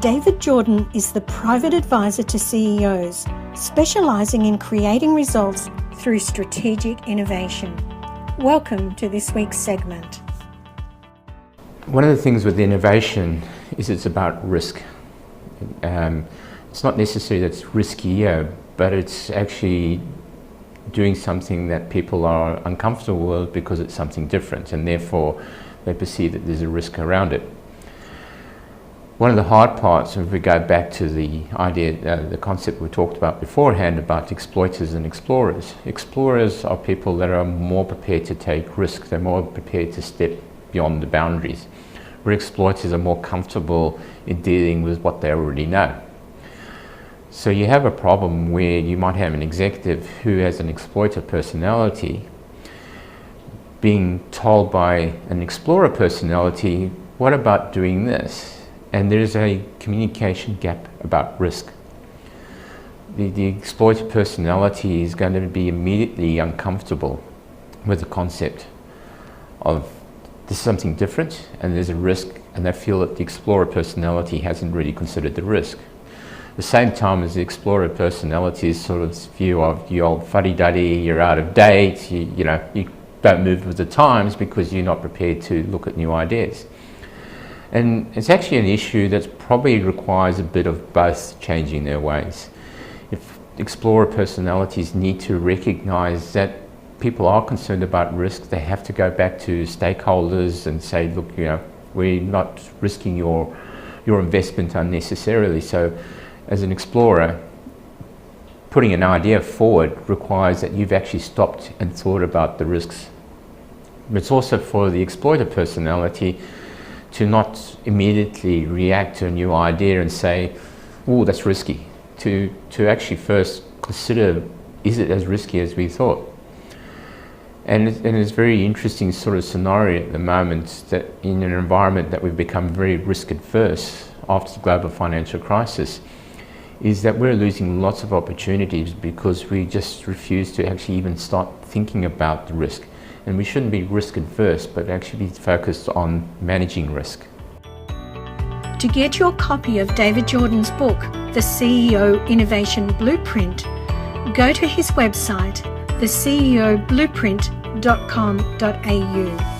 David Jordan is the private advisor to CEOs, specialising in creating results through strategic innovation. Welcome to this week's segment. One of the things with innovation is it's about risk. It's not necessarily that it's riskier, but it's actually doing something that people are uncomfortable with because it's something different, and therefore they perceive that there's a risk around it. One of the hard parts, if we go back to the idea, the concept we talked about beforehand about exploiters and explorers. Explorers are people that are more prepared to take risks, they're more prepared to step beyond the boundaries, where exploiters are more comfortable in dealing with what they already know. So you have a problem where you might have an executive who has an exploiter personality being told by an explorer personality, what about doing this? And there's a communication gap about risk. The exploiter personality is going to be immediately uncomfortable with the concept of this is something different and there's a risk, and they feel that the explorer personality hasn't really considered the risk. At the same time as the explorer personality is sort of this view of you old fuddy-duddy, you're out of date, you don't move with the times because you're not prepared to look at new ideas. And it's actually an issue that probably requires a bit of both changing their ways. If explorer personalities need to recognize that people are concerned about risk, they have to go back to stakeholders and say, look, we're not risking your investment unnecessarily. So as an explorer, putting an idea forward requires that you've actually stopped and thought about the risks. But it's also for the exploiter personality to not immediately react to a new idea and say, oh, that's risky. To actually first consider, is it as risky as we thought? And it's a very interesting sort of scenario at the moment that in an environment that we've become very risk adverse after the global financial crisis, is that we're losing lots of opportunities because we just refuse to actually even start thinking about the risk. And we shouldn't be risk adverse, but actually be focused on managing risk. To get your copy of David Jordan's book, The CEO Innovation Blueprint, go to his website, theceoblueprint.com.au.